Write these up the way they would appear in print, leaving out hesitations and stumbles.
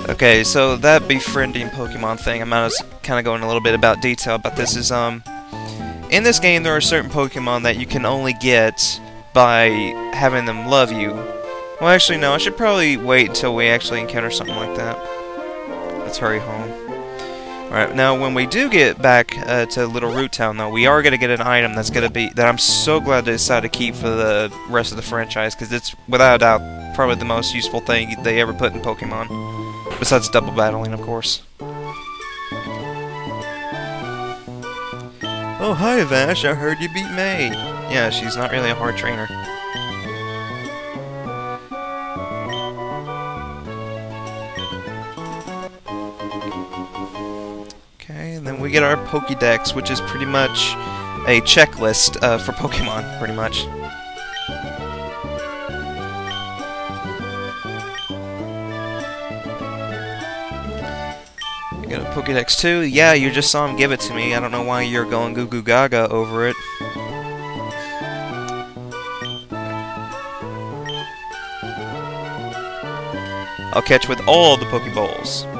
Okay, so that befriending Pokemon thing, I'm gonna kind of go in a little bit about detail about this. In this game there are certain Pokemon that you can only get by having them love you. Well, actually, no, I should probably wait until we actually encounter something like that. Let's hurry home. Alright, now when we do get back to Little Root Town, though, we are going to get an item that I'm so glad they decided to keep for the rest of the franchise, because it's, without a doubt, probably the most useful thing they ever put in Pokemon. Besides double battling, of course. Oh, hi, Vash, I heard you beat May. Yeah, she's not really a hard trainer. And then we get our Pokédex, which is pretty much a checklist for Pokemon, pretty much. We got a Pokédex too. Yeah, you just saw him give it to me. I don't know why you're going goo goo gaga over it. I'll catch with all the Pokeballs.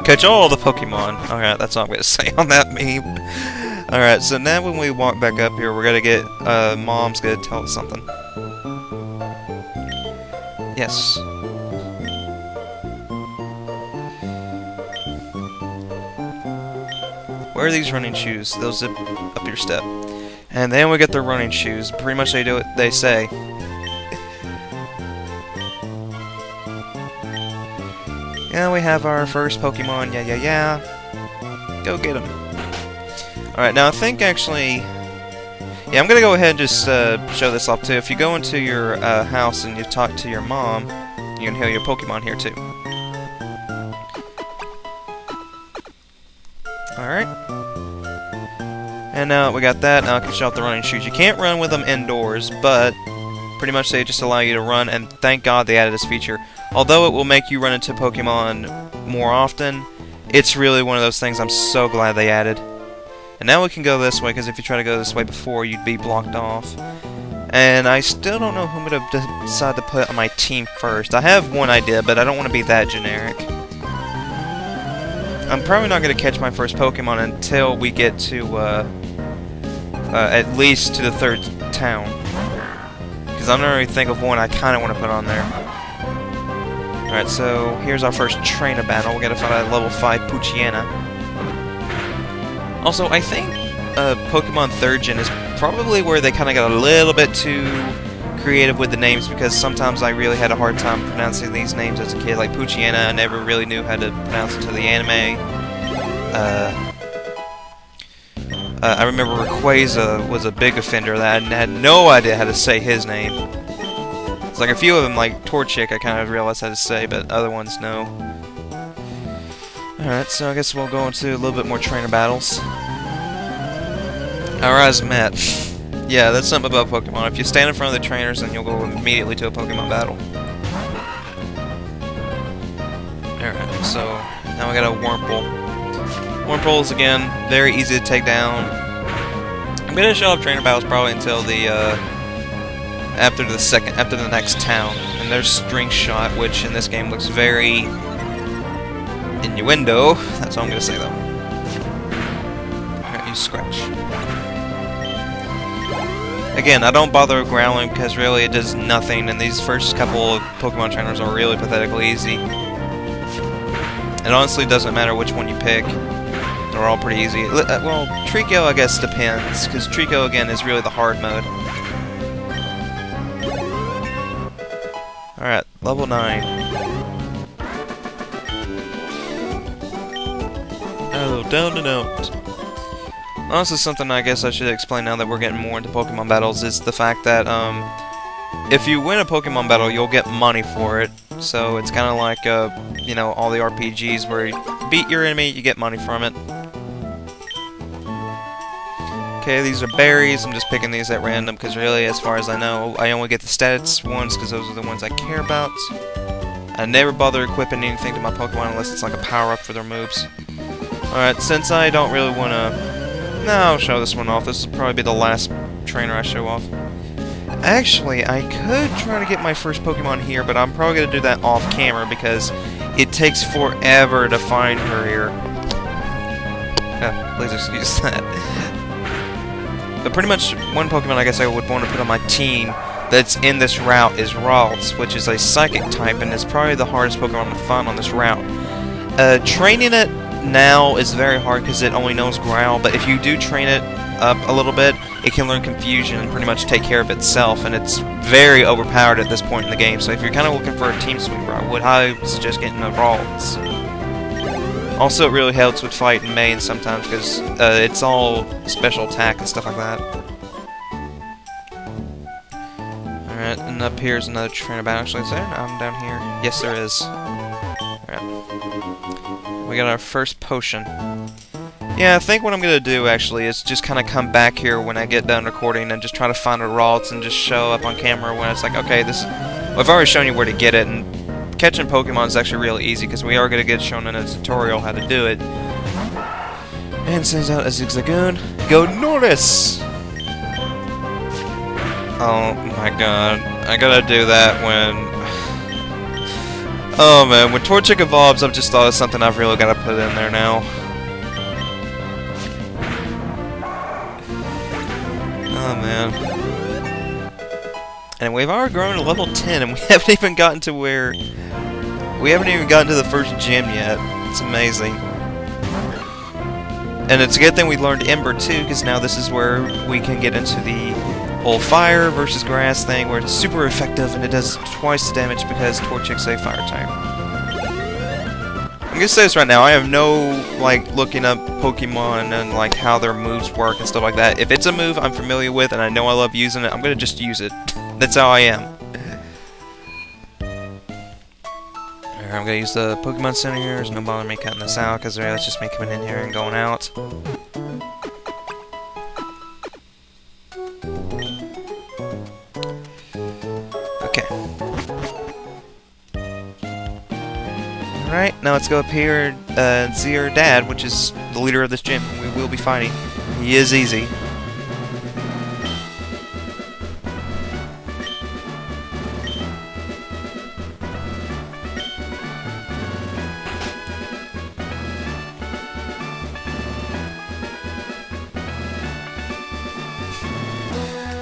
Catch all the Pokemon. Alright, that's all I'm going to say on that meme. Alright, so now when we walk back up here, we're going to get, Mom's going to tell us something. Yes. Where are these running shoes? Those zip up your step. And then we get the running shoes. Pretty much they do what they say. Yeah, we have our first Pokemon, yeah. Go get him. Alright, now I think actually... Yeah, I'm gonna go ahead and just show this off too. If you go into your house and you talk to your mom, you can heal your Pokemon here too. Alright. And now we got that, now I can show off the running shoes. You can't run with them indoors, but pretty much they just allow you to run, and thank God they added this feature. Although it will make you run into Pokemon more often, it's really one of those things I'm so glad they added. And now we can go this way, because if you try to go this way before, you'd be blocked off. And I still don't know who I'm going to decide to put on my team first. I have one idea, but I don't want to be that generic. I'm probably not going to catch my first Pokemon until we get to, at least to the third town. Because I'm not really think of one I kind of want to put on there. Alright, so here's our first trainer battle. We gotta find a level 5 Poochyena. Also, I think Pokemon 3rd Gen is probably where they kind of got a little bit too creative with the names, because sometimes I really had a hard time pronouncing these names as a kid. Like Poochyena, I never really knew how to pronounce it to the anime. I remember Rayquaza was a big offender that I had no idea how to say his name. It's like a few of them, like Torchic, I kind of realized how to say, but other ones, no. Alright, so I guess we'll go into a little bit more trainer battles. Arazmat. Yeah, that's something about Pokemon. If you stand in front of the trainers, then you'll go immediately to a Pokemon battle. Alright, so now we got a Wurmple. Wurmples, again, very easy to take down. I'm gonna show off trainer battles probably until the, after the next town. And there's String Shot, which in this game looks very innuendo. That's all I'm gonna say, though. Alright, use Scratch. Again, I don't bother with Growling because really it does nothing, and these first couple of Pokemon trainers are really pathetically easy. It honestly doesn't matter which one you pick. They're all pretty easy. Well, Trico, I guess, depends, because Trico, again, is really the hard mode. Alright, level 9. Oh, down and out. Honestly, something I guess I should explain now that we're getting more into Pokemon battles is the fact that, if you win a Pokemon battle, you'll get money for it. So it's kind of like, you know, all the RPGs where you beat your enemy, you get money from it. Okay, these are berries. I'm just picking these at random because really, as far as I know, I only get the stats ones because those are the ones I care about. I never bother equipping anything to my Pokemon unless it's like a power-up for their moves. Alright, since I don't really want to... No, I'll show this one off. This will probably be the last trainer I show off. Actually, I could try to get my first Pokemon here, but I'm probably going to do that off-camera because it takes forever to find her here. Please excuse that. But pretty much one Pokemon I guess I would want to put on my team that's in this route is Ralts, which is a Psychic type, and it's probably the hardest Pokemon to find on this route. Training it now is very hard because it only knows Growl, but if you do train it up a little bit, it can learn Confusion and pretty much take care of itself, and it's very overpowered at this point in the game. So if you're kind of looking for a team sweeper, I would highly suggest getting the Ralts. Also, it really helps with fighting main sometimes because it's all special attack and stuff like that. Alright, and up here's another trainer battle. Actually, is there? I'm down here. Yes, there is. Alright. We got our first potion. Yeah, I think what I'm going to do, actually, is just kind of come back here when I get done recording and just try to find a Ralts and just show up on camera when it's like, okay, this... Well, I've already shown you where to get it, and catching Pokemon is actually really easy because we are going to get shown in a tutorial how to do it. And sends out a Zigzagoon. Go Norris! Oh my god. I gotta do that when... Oh man, when Torchic evolves, I've just thought of something I've really got to put in there now. Oh man. And we've already grown to level 10 and we haven't even gotten to where... We haven't even gotten to the first gym yet. It's amazing. And it's a good thing we learned Ember too, because now this is where we can get into the whole fire versus grass thing, where it's super effective and it does twice the damage because Torchic's a fire type. I'm gonna say this right now, I have no, like, looking up Pokemon and, like, how their moves work and stuff like that. If it's a move I'm familiar with and I know I love using it, I'm gonna just use it. That's how I am. Alright, I'm gonna use the Pokemon Center here. There's no bother me cutting this out, because that's just me coming in here and going out. Okay. Alright, now let's go up here and see our dad, which is the leader of this gym. We will be fighting. He is easy.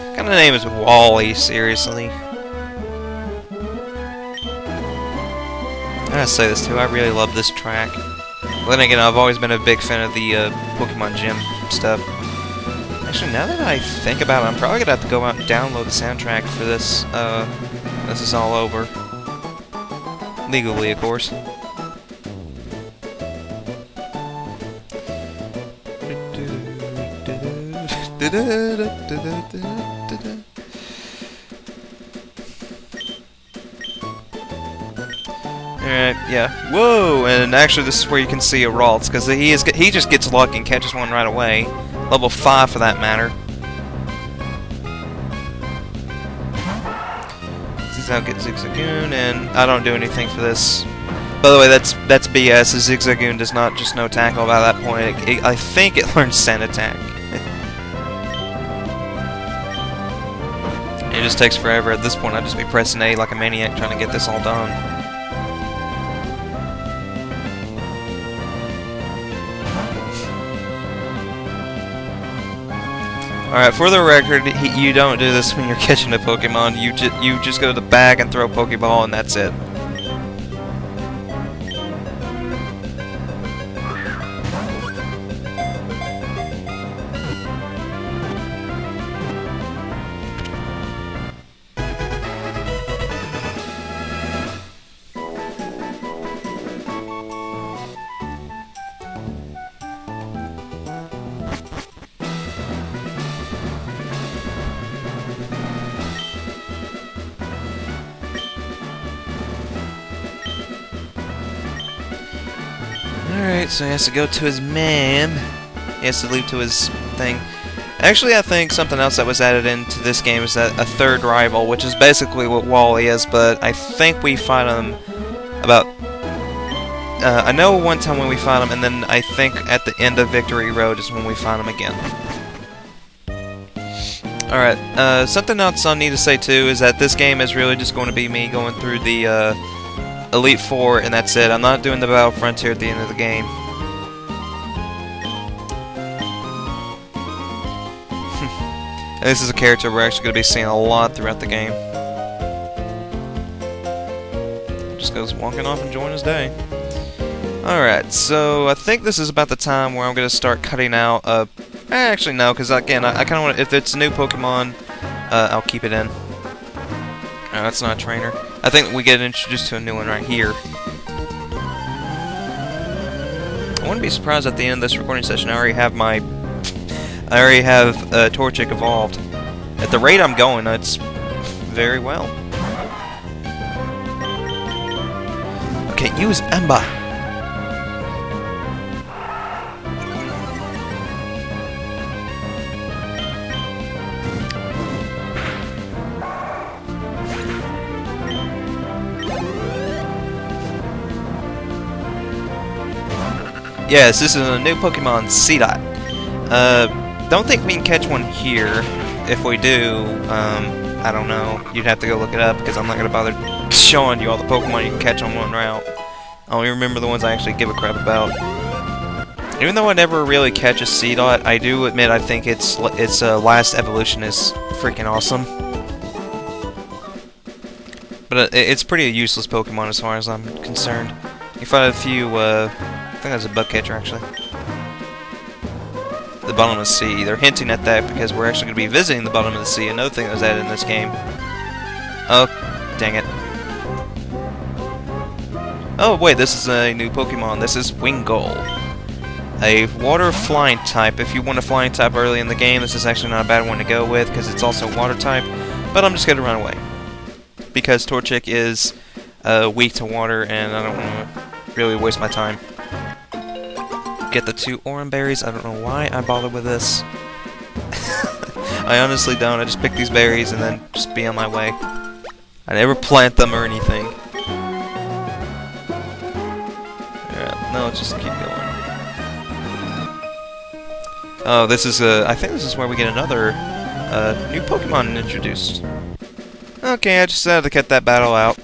What kind of name is Wally, seriously? I gotta say this too, I really love this track. But then again, I've always been a big fan of the Pokemon Gym stuff. Actually, now that I think about it, I'm probably gonna have to go out and download the soundtrack for this, this is all over. Legally, of course. Alright, yeah. Whoa! And actually, this is where you can see a Ralts, because he just gets lucky and catches one right away. Level 5 for that matter. This is how I get Zigzagoon, and I don't do anything for this. By the way, that's BS. The Zigzagoon does not just know tackle by that point. I think it learns Sand Attack. It just takes forever. At this point, I'd just be pressing A like a maniac trying to get this all done. Alright, for the record, you don't do this when you're catching a Pokemon. You just go to the bag and throw a Pokeball, and that's it. Alright, so he has to go to his ma'am. He has to leave to his thing. Actually, I think something else that was added into this game is that a third rival, which is basically what Wally is, but I think we fight him about... I know one time when we fight him, and then I think at the end of Victory Road is when we fight him again. Alright, something else I need to say too is that this game is really just going to be me going through the Elite Four, and that's it. I'm not doing the Battle Frontier at the end of the game. And this is a character we're actually going to be seeing a lot throughout the game. Just goes walking off enjoying his day. Alright, so I think this is about the time where I'm going to start cutting out... actually, no, because again, I kind of want to... If it's a new Pokemon, I'll keep it in. No, that's not a trainer. I think we get introduced to a new one right here. I wouldn't be surprised at the end of this recording session I already have Torchic evolved. At the rate I'm going, that's very well. Okay, use Ember. Yes, this is a new Pokemon, Seedot. Don't think we can catch one here. If we do, I don't know. You'd have to go look it up because I'm not gonna bother showing you all the Pokemon you can catch on one route. I only remember the ones I actually give a crap about. Even though I never really catch a Seedot, I do admit I think its last evolution is freaking awesome. But it's pretty a useless Pokemon as far as I'm concerned. You find a few, I think that's a bug catcher actually. The bottom of the sea. They're hinting at that because we're actually going to be visiting the bottom of the sea. Another thing that was added in this game. Oh, dang it. Oh, wait, this is a new Pokemon. This is Wingull. A water flying type. If you want a flying type early in the game, this is actually not a bad one to go with because it's also water type. But I'm just going to run away. Because Torchic is weak to water and I don't want to really waste my time. Get the 2 Oran berries. I don't know why I bothered with this. I honestly don't. I just pick these berries and then just be on my way. I never plant them or anything. Yeah, no, just keep going. Oh, this is I think this is where we get another new Pokemon introduced. Okay, I just had to cut that battle out.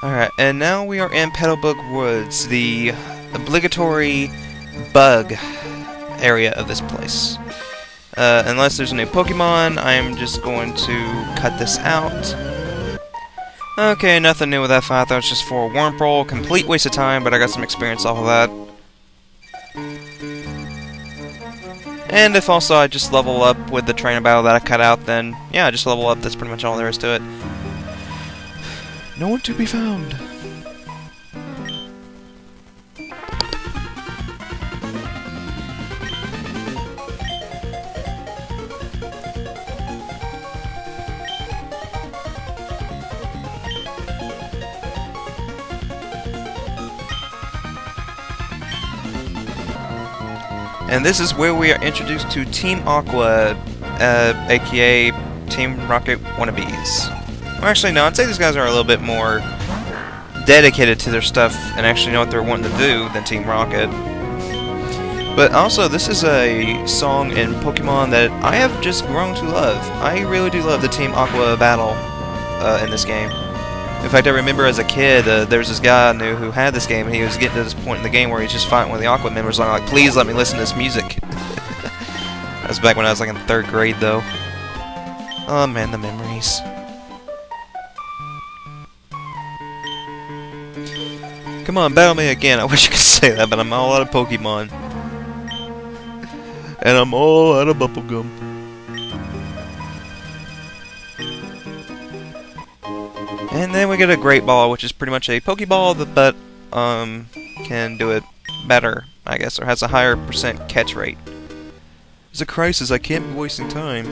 Alright, and now we are in Petalbug Woods, the obligatory bug area of this place. Unless there's a new Pokemon, I'm just going to cut this out. Okay, nothing new with that fight. That was just for a Wurmple. Complete waste of time, but I got some experience off of that. And if also I just level up with the trainer battle that I cut out, then yeah, just level up. That's pretty much all there is to it. No one to be found. And this is where we are introduced to Team Aqua, aka Team Rocket wannabes. Well, actually, no, I'd say these guys are a little bit more dedicated to their stuff and actually know what they're wanting to do than Team Rocket. But also, this is a song in Pokemon that I have just grown to love. I really do love the Team Aqua battle in this game. In fact, I remember as a kid, there was this guy I knew who had this game, and he was getting to this point in the game where he's just fighting one of the Aqua members, and I'm like, please let me listen to this music. That was back when I was like in 3rd grade, though. Oh man, the memories. Come on, battle me again. I wish I could say that, but I'm all out of Pokemon. And I'm all out of bubblegum. And then we get a Great Ball, which is pretty much a Pokeball, but can do it better, I guess, or has a higher % catch rate. It's a crisis, I can't be wasting time.